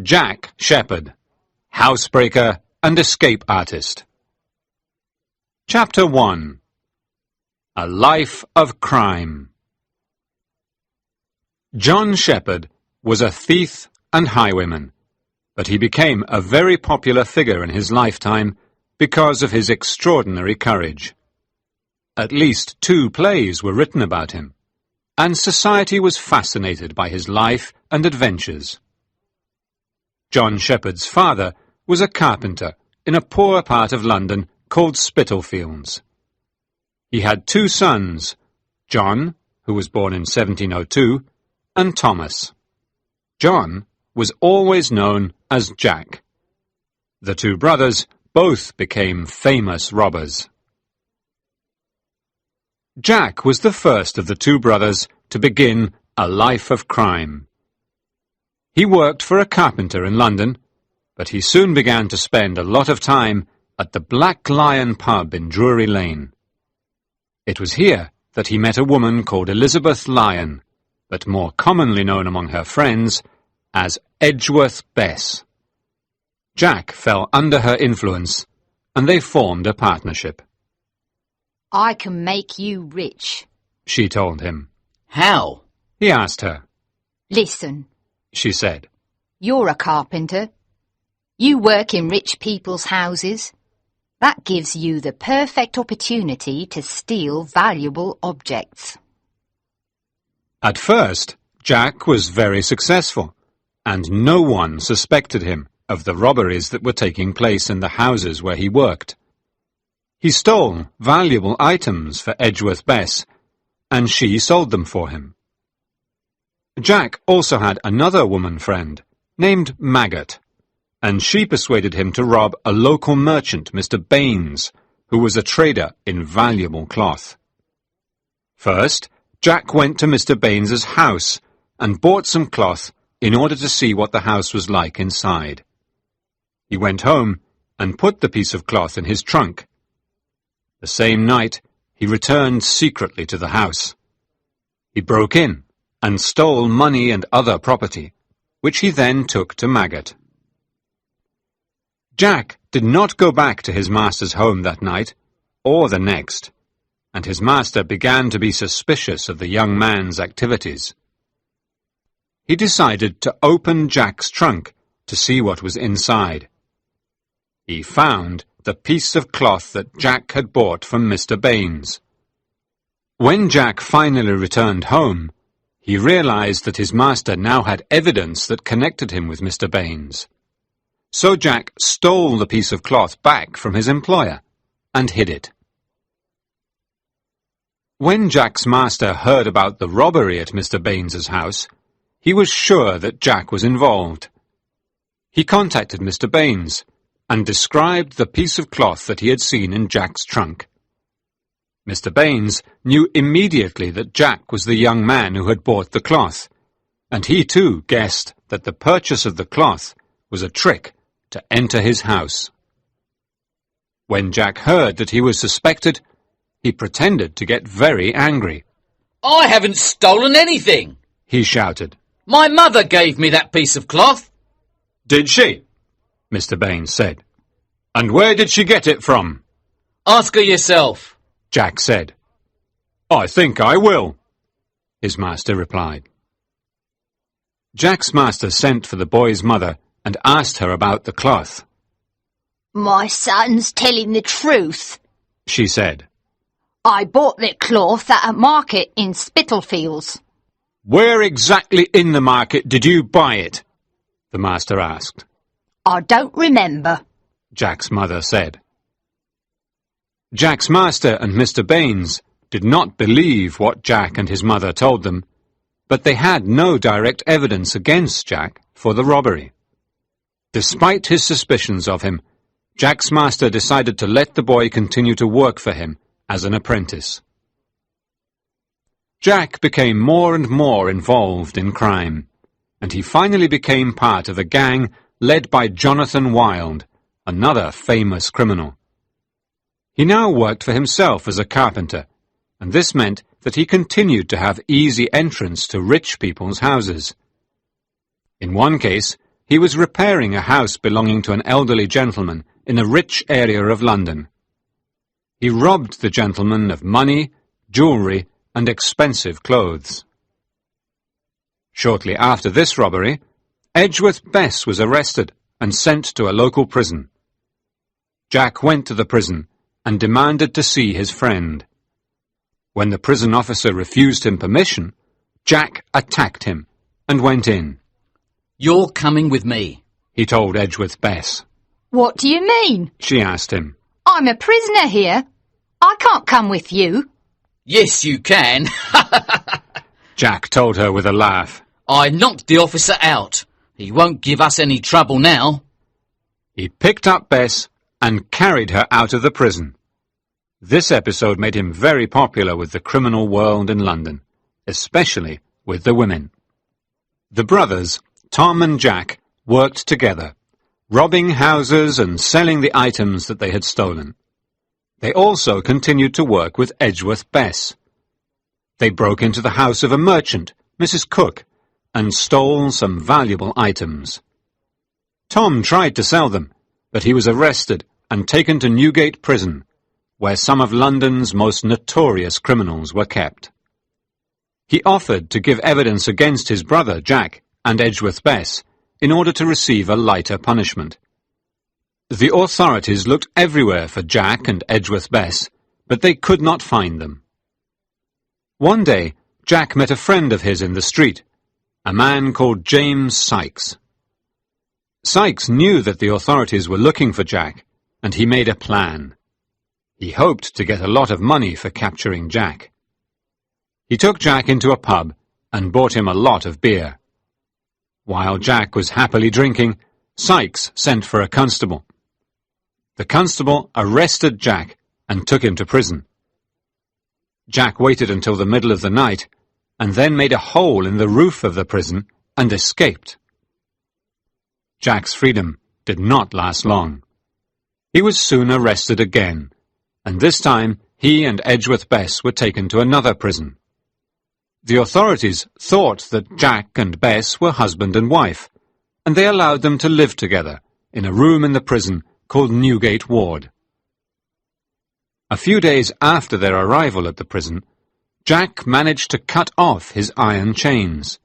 Jack Sheppard, housebreaker and escape artist. Chapter 1. A Life of Crime. John Sheppard was a thief and highwayman, but he became a very popular figure in his lifetime because of his extraordinary courage. At least 2 plays were written about him, and society was fascinated by his life and adventures. John Sheppard's father was a carpenter in a poor part of London called Spitalfields. He had 2 sons, John, who was born in 1702, and Thomas. John was always known as Jack. The 2 brothers both became famous robbers. Jack was the first of the 2 brothers to begin a life of crime. He worked for a carpenter in London, but he soon began to spend a lot of time at the Black Lion pub in Drury Lane. It was here that he met a woman called Elizabeth Lyon, but more commonly known among her friends as Edgeworth Bess. Jack fell under her influence, and they formed a partnership. "I can make you rich," she told him. "How?" he asked her. "Listen," she said. "you're a carpenter. You work in rich people's houses. That gives you the perfect opportunity to steal valuable objects." At first, Jack was very successful, and no one suspected him of the robberies that were taking place in the houses where he worked. He stole valuable items for Edgeworth Bess, and she sold them for him. Jack also had another woman friend, named Maggot, and she persuaded him to rob a local merchant, Mr. Baines, who was a trader in valuable cloth. First, Jack went to Mr. Baines's house and bought some cloth in order to see what the house was like inside. He went home and put the piece of cloth in his trunk. The same night, he returned secretly to the house. He broke in and stole money and other property, which he then took to Maggot. Jack did not go back to his master's home that night, or the next, and his master began to be suspicious of the young man's activities. He decided to open Jack's trunk to see what was inside. He found the piece of cloth that Jack had bought from Mr. Baines. When Jack finally returned home, he realized that his master now had evidence that connected him with Mr. Baines. So Jack stole the piece of cloth back from his employer and hid it. When Jack's master heard about the robbery at Mr. Baines's house, he was sure that Jack was involved. He contacted Mr. Baines and described the piece of cloth that he had seen in Jack's trunk. Mr. Baines knew immediately that Jack was the young man who had bought the cloth, and he too guessed that the purchase of the cloth was a trick to enter his house. When Jack heard that he was suspected, he pretended to get very angry. "I haven't stolen anything," he shouted. "My mother gave me that piece of cloth." "Did she?" Mr. Baines said. "And where did she get it from?" "Ask her yourself," Jack said. "I think I will," his master replied. Jack's master sent for the boy's mother and asked her about the cloth. "My son's telling the truth," she said. "I bought the cloth at a market in Spitalfields." "Where exactly in the market did you buy it?" the master asked. "I don't remember," Jack's mother said. Jack's master and Mr. Baines did not believe what Jack and his mother told them, but they had no direct evidence against Jack for the robbery. Despite his suspicions of him, Jack's master decided to let the boy continue to work for him as an apprentice. Jack became more and more involved in crime, and he finally became part of a gang led by Jonathan Wilde, another famous criminal. He now worked for himself as a carpenter, and this meant that he continued to have easy entrance to rich people's houses. In one case, he was repairing a house belonging to an elderly gentleman in a rich area of London. He robbed the gentleman of money, jewellery, and expensive clothes. Shortly after this robbery, Edgeworth Bess was arrested and sent to a local prison. Jack went to the prison and demanded to see his friend. When the prison officer refused him permission, Jack attacked him and went in. "You're coming with me," he told Edgeworth Bess. What do you mean? She asked him. I'm a prisoner here. I can't come with you. "Yes, you can." Jack told her with a laugh. "I knocked the officer out. He won't give us any trouble now." He picked up Bess and carried her out of the prison. This episode made him very popular with the criminal world in London, especially with the women. The brothers, Tom and Jack, worked together, robbing houses and selling the items that they had stolen. They also continued to work with Edgeworth Bess. They broke into the house of a merchant, Mrs. Cook, and stole some valuable items. Tom tried to sell them, but he was arrested and taken to Newgate Prison, where some of London's most notorious criminals were kept. He offered to give evidence against his brother, Jack, and Edgeworth Bess, in order to receive a lighter punishment. The authorities looked everywhere for Jack and Edgeworth Bess, but they could not find them. One day, Jack met a friend of his in the street, a man called James Sykes. Sykes knew that the authorities were looking for Jack, and he made a plan. He hoped to get a lot of money for capturing Jack. He took Jack into a pub and bought him a lot of beer. While Jack was happily drinking, Sykes sent for a constable. The constable arrested Jack and took him to prison. Jack waited until the middle of the night and then made a hole in the roof of the prison and escaped. Jack's freedom did not last long. He was soon arrested again, and this time he and Edgeworth Bess were taken to another prison. The authorities thought that Jack and Bess were husband and wife, and they allowed them to live together in a room in the prison called Newgate Ward. A few days after their arrival at the prison, Jack managed to cut off his iron chains.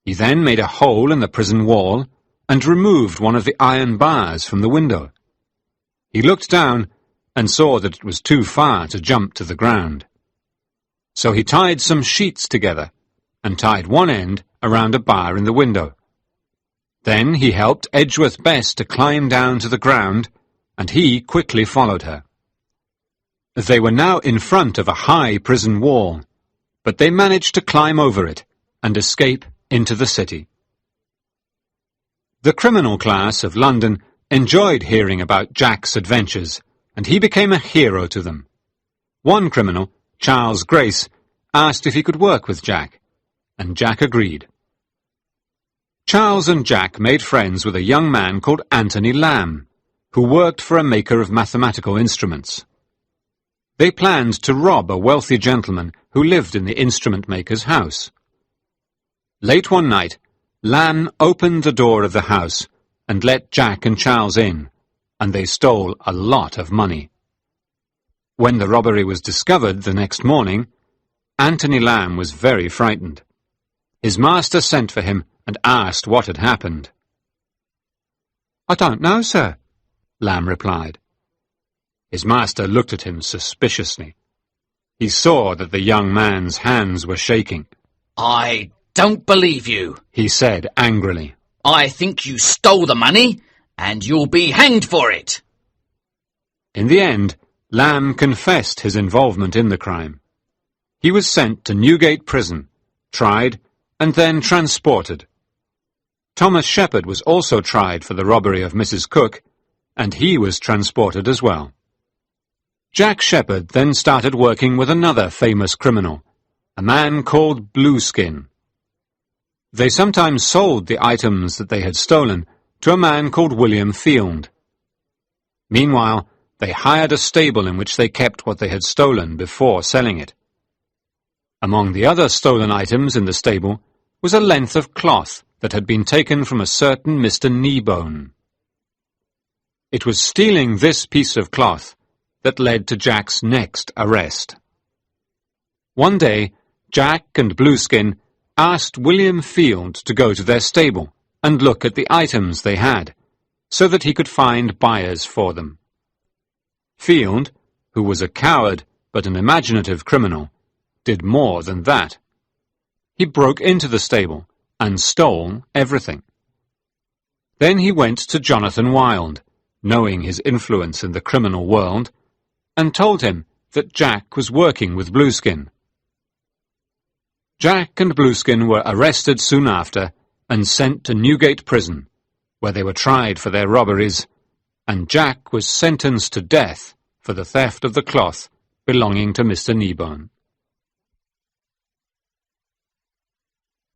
He then made a hole in the prison wall and removed one of the iron bars from the window. He looked down and saw that it was too far to jump to the ground. So he tied some sheets together and tied one end around a bar in the window. Then he helped Edgeworth Bess to climb down to the ground, and he quickly followed her. They were now in front of a high prison wall, but they managed to climb over it and escape into the city. The criminal class of London enjoyed hearing about Jack's adventures, and he became a hero to them. One criminal, Charles Grace, asked if he could work with Jack, and Jack agreed. Charles and Jack made friends with a young man called Anthony Lamb, who worked for a maker of mathematical instruments. They planned to rob a wealthy gentleman who lived in the instrument maker's house. Late one night, Lamb opened the door of the house and let Jack and Charles in, and they stole a lot of money. When the robbery was discovered the next morning, Anthony Lamb was very frightened. His master sent for him and asked what had happened. "I don't know, sir," Lamb replied. His master looked at him suspiciously. He saw that the young man's hands were shaking. "I don't believe you," he said angrily. "I think you stole the money, and you'll be hanged for it." In the end, Lamb confessed his involvement in the crime. He was sent to Newgate Prison, tried, and then transported. Thomas Sheppard was also tried for the robbery of Mrs. Cook, and he was transported as well. Jack Sheppard then started working with another famous criminal, a man called Blueskin. They sometimes sold the items that they had stolen to a man called William Field. Meanwhile, they hired a stable in which they kept what they had stolen before selling it. Among the other stolen items in the stable was a length of cloth that had been taken from a certain Mr. Kneebone. It was stealing this piece of cloth that led to Jack's next arrest. One day, Jack and Blueskin asked William Field to go to their stable and look at the items they had, so that he could find buyers for them. Field, who was a coward but an imaginative criminal, did more than that. He broke into the stable and stole everything. Then he went to Jonathan Wilde, knowing his influence in the criminal world, and told him that Jack was working with Blueskin. Jack and Blueskin were arrested soon after and sent to Newgate Prison, where they were tried for their robberies, and Jack was sentenced to death for the theft of the cloth belonging to Mr. Kneebone.